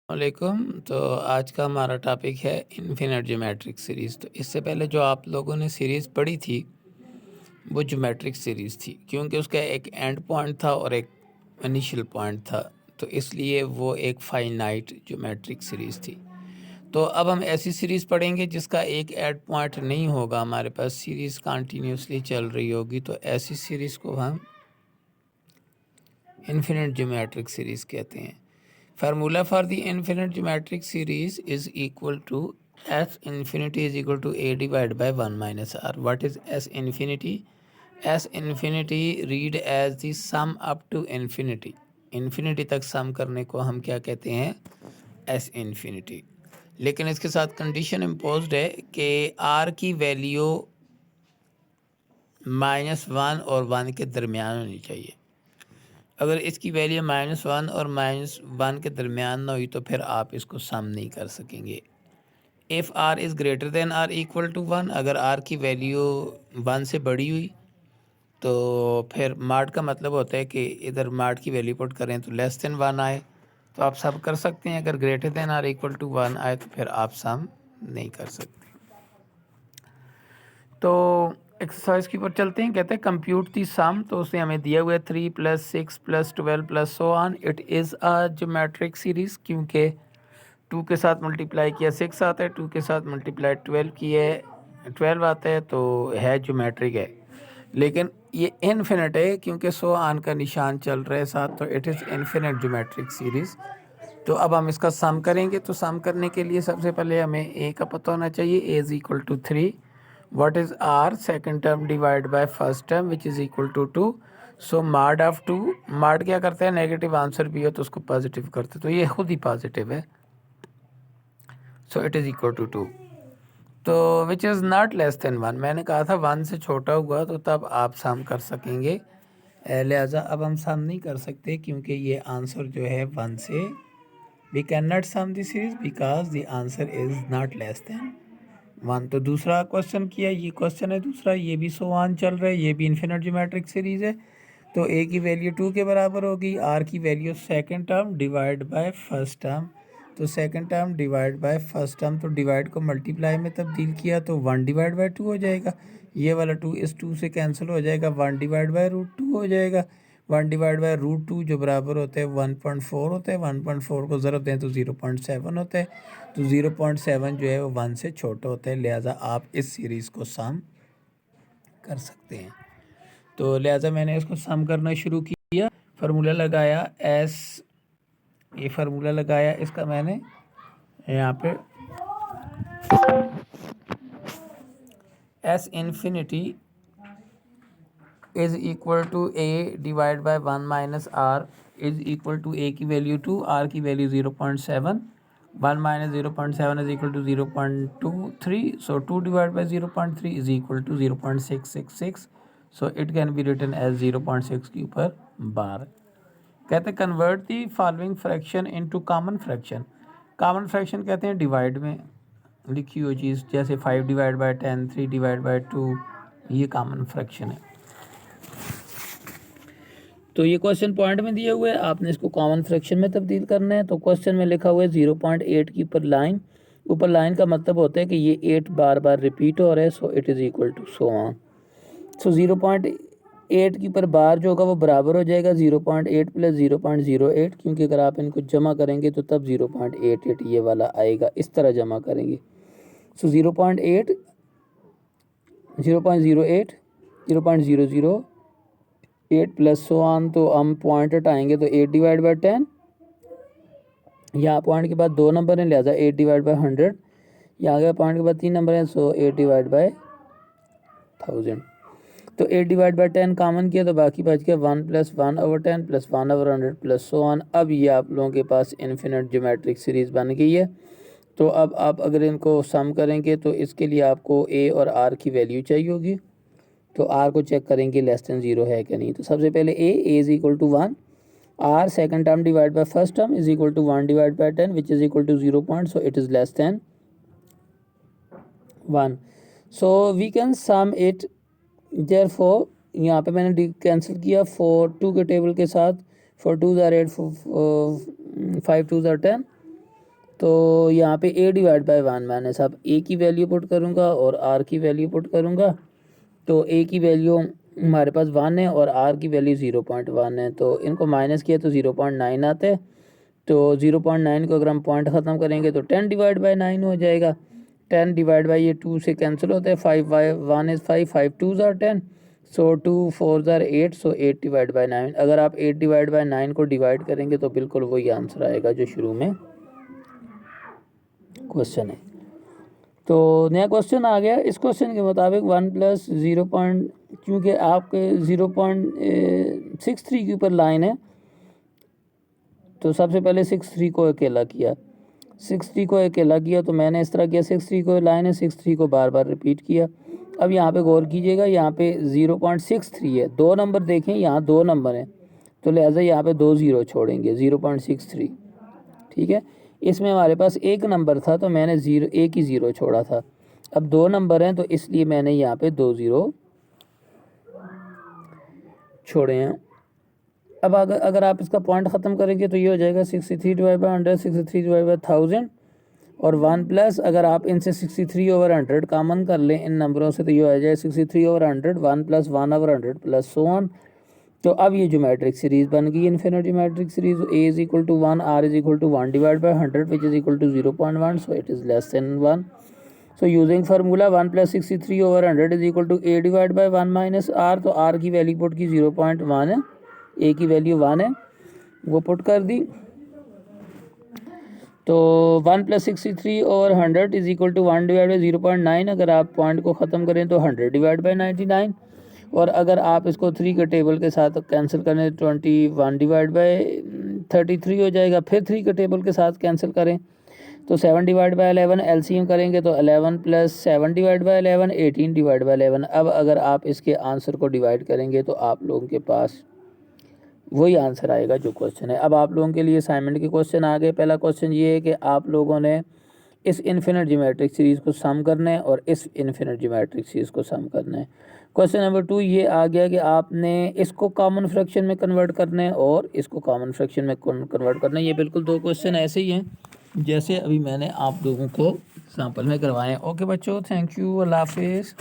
वालेकुम। तो आज का हमारा टॉपिक है इन्फिनिट ज्योमेट्रिक सीरीज़। तो इससे पहले जो आप लोगों ने सीरीज़ पढ़ी थी वो ज्योमेट्रिक सीरीज़ थी, क्योंकि उसका एक एंड पॉइंट था और एक इनिशियल पॉइंट था, तो इसलिए वो एक फाइनाइट ज्योमेट्रिक सीरीज़ थी। तो अब हम ऐसी सीरीज़ पढ़ेंगे जिसका एक एंड पॉइंट नहीं होगा, हमारे पास सीरीज़ कंटिन्यूसली चल रही होगी, तो ऐसी सीरीज़ को हम इन्फिनिट ज्योमेट्रिक सीरीज़ कहते हैं। Formula for the infinite geometric series is equal to S infinity is equal to A divided by 1 minus R. What is S infinity? S infinity read as the sum up to infinity. Infinity तक sum करने को हम क्या कहते हैं? S infinity. लेकिन इसके साथ कंडीशन इम्पोज्ड है कि R की वैल्यू -1 और 1 के दरमियान होनी चाहिए। अगर इसकी वैल्यू -1 और -1 के दरमियान ना हुई तो फिर आप इसको सम नहीं कर सकेंगे। If r is greater than or equal to 1, अगर आर की वैल्यू 1 से बड़ी हुई तो फिर माड का मतलब होता है कि इधर माड की वैल्यू पुट करें तो लेस देन 1 आए, तो आप सम कर सकते हैं। अगर greater than or equal to 1 आए तो फिर आप सम नहीं कर सकते। तो एक्सरसाइज के ऊपर चलते हैं। कहते हैं कंप्यूट दी सम, तो उसने हमें दिया हुआ है 3 + 6 + 12 + so on. It is a geometric series, क्योंकि 2 के साथ मल्टीप्लाई किया 6 आता है, 2 के साथ मल्टीप्लाई 12 किया 12 आता है, तो है ज्योमेट्रिक है। लेकिन ये इनफिनिट है, क्योंकि सो ऑन का निशान चल रहा है साथ, तो it is infinite geometric series. तो अब हम इसका सम करेंगे। तो सम करने के लिए सबसे पहले हमें ए का पता होना चाहिए। A is equal to 3। What is r? Second term divide by first term which is equal to 2। So mod of 2, माड क्या करते हैं? नेगेटिव आंसर भी हो तो उसको पॉजिटिव करते, तो ये खुद ही पॉजिटिव है। So it is equal to 2। तो which is not less than 1, मैंने कहा था 1 से छोटा हुआ तो तब आप सम कर सकेंगे, लिहाजा अब हम सम नहीं कर सकते, क्योंकि ये आंसर जो है 1 से we can not sum this series because the answer is not less than 1। तो दूसरा क्वेश्चन किया, ये क्वेश्चन है दूसरा, ये भी सो ऑन चल रहा है, ये भी इन्फिनिट ज्योमेट्रिक सीरीज है। तो ए की वैल्यू 2 के बराबर होगी, आर की value second term divide by first term. तो second term divide by first term, तो डिवाइड को मल्टीप्लाई में तब्दील किया तो 1 डिवाइड बाय 2 हो जाएगा। ये वाला 2 इस 2 से कैंसिल हो जाएगा, 1 डिवाइड बाय √2 हो जाएगा। 1 डिवाइड बाय √2 जो बराबर होता है 1.4 होता है। 1.4 को ज़रब दें तो 0.7 होता है। तो 0.7 जो है वो 1 से छोटा होता है, लिहाजा आप इस सीरीज़ को सम कर सकते हैं। तो लिहाजा मैंने इसको सम करना शुरू किया, फार्मूला लगाया एस, ये फार्मूला लगाया इसका मैंने यहाँ पे S infinity is equal to A divide by 1 minus R is equal to A की वैल्यू 2, आर की value 0.7, 1 minus 0.7 is equal to 0.23। So 2 divide by 0.3 is equal to 0.666। So it can be written as 0.6 के ऊपर bar. कहते हैं convert the following fraction into common fraction. Common fraction कहते हैं divide में लिखी हुई चीज़, जैसे 5 डिवाइड बाय 10, 3 डिवाइड बाय 2, ये कॉमन फ्रैक्शन है। तो ये क्वेश्चन पॉइंट में दिया हुआ है, आपने इसको कॉमन फ्रैक्शन में तब्दील करना है। तो क्वेश्चन में लिखा हुआ है 0.8 की ऊपर लाइन का मतलब होता है कि ये 8 बार बार रिपीट हो रहा है। So it is equal to so on. So 0.8 की पर बार जो होगा वो बराबर हो जाएगा 0.8 + 0.08, क्योंकि अगर आप इनको जमा करेंगे तो तब 0.88 ये वाला आएगा, इस तरह जमा करेंगे। सो 0.8, 0.08, 0.008 प्लस सो ऑन, तो हम पॉइंट हटाएंगे तो 8 डिवाइड बाई 10, यहाँ पॉइंट के बाद 2 नंबर हैं, लिहाजा 8 डिवाइड बाई 100, यहाँ गया पॉइंट के बाद 3 नंबर हैं, सो 8 डिवाइड बाई 1000। तो 8 डिवाइड बाई 10 कॉमन किया तो बाकी बच गया 1 + 1/10 + 1/100 प्लस सो ऑन। अब ये आप लोगों के पास इन्फिनिट ज्योमेट्रिक सीरीज़ बन गई है। तो अब आप अगर इनको सम करेंगे तो इसके लिए आपको ए और आर की वैल्यू चाहिए होगी। तो आर को चेक करेंगे लेस देन 0 है कि नहीं। तो सबसे पहले a is equal to 1, r second term divide by first term is equal to 1 divide by 10 which is equal to 0 point, so it is less than 1। So we can sum it, therefore यहाँ पे मैंने cancel किया 4 2 के table के साथ। 4 2 ज़ार 8, 5 2 ज़ार 10, तो यहाँ पे a डिवाइड बाय 1 मैंने सब a की वैल्यू पुट करूँगा और r की वैल्यू पुट करूँगा। तो a की वैल्यू हमारे पास 1 है और r की वैल्यू 0.1 है, तो इनको माइनस किया तो 0.9 आते हैं। तो 0.9 को अगर हम पॉइंट ख़त्म करेंगे तो 10 डिवाइड बाई 9 हो जाएगा। 10 डिवाइड बाई ये 2 से कैंसिल होते हैं, 5 बाई 1 इज़ 5, 5 2 ज़ार 10, सो 2 4 ज़ार 8, सो 8 डिवाइड बाई 9। अगर आप 8 डिवाइड बाई 9 को डिवाइड करेंगे तो बिल्कुल वही आंसर आएगा जो शुरू में क्वेश्चन है। तो नया क्वेश्चन आ गया। इस क्वेश्चन के मुताबिक 1 प्लस 0. क्योंकि आपके 0.63 के ऊपर लाइन है, तो सबसे पहले 63 को अकेला किया। 63 को अकेला किया तो मैंने इस तरह किया, 63 को लाइन है, 63 को बार बार रिपीट किया। अब यहाँ पे गौर कीजिएगा, यहाँ पे 0.63 है, 2 नंबर देखें, यहाँ 2 नंबर हैं, तो लिहाजा यहाँ पे 2 ज़ीरो छोड़ेंगे, 0.63। ठीक है, इसमें हमारे पास एक नंबर था तो मैंने एक ही ज़ीरो छोड़ा था। अब 2 नंबर हैं तो इसलिए मैंने यहाँ पे 2 ज़ीरो छोड़े हैं। अब अगर आप इसका पॉइंट ख़त्म करेंगे तो ये हो जाएगा 63 डिवाइड बाई 100, 63 डिवाइड बाई 1000 और 1 प्लस, अगर आप इनसे 63 ओवर 100 कॉमन कर लें इन नंबरों से तो ये हो जाए 63 over 100, 1 plus 1 over 100 plus so on. तो अब ये ज्योमेट्रिक सीरीज़ बन गई, infinite geometric series. a is equal to 1, r is equal to 1 divide by 100 which is equal to 0.1, so it is less than 1। So using formula 1 plus 63 over 100 is equal to a divide by 1 minus r, तो r की value put की 0.1 है, a की value 1 है, वो put कर दी। तो 1 plus 63 over 100 is equal to 1 divide by 0.9। अगर आप पॉइंट को ख़त्म करें तो 100 डिवाइड बाई 99, और अगर आप इसको 3 के टेबल के साथ कैंसिल करें 21 डिवाइड बाई 33 हो जाएगा। फिर 3 के टेबल के साथ कैंसिल करें तो 7 डिवाइड बाई 11, एलसीएम करेंगे तो 11 plus 7 divide by 11, 18 divide by 11। अब अगर आप इसके आंसर को डिवाइड करेंगे तो आप लोगों के पास वही आंसर आएगा जो क्वेश्चन है। अब आप लोगों के लिए असाइनमेंट के क्वेश्चन आ गए। पहला क्वेश्चन ये है कि आप लोगों ने इस इन्फिनिट ज्योमेट्रिक सीरीज़ को सम करना है और इस इन्फिनिट ज्योमेट्रिक सीरीज़ को सम करना है। क्वेश्चन नंबर 2 ये आ गया कि आपने इसको कॉमन फ्रैक्शन में कन्वर्ट करना है और इसको कॉमन फ्रैक्शन में कन्वर्ट करना है। ये बिल्कुल 2 क्वेश्चन ऐसे ही हैं जैसे अभी मैंने आप लोगों को एग्जाम्पल में करवाए हैं। ओके बच्चों, थैंक यू, अल्लाह हाफिज़।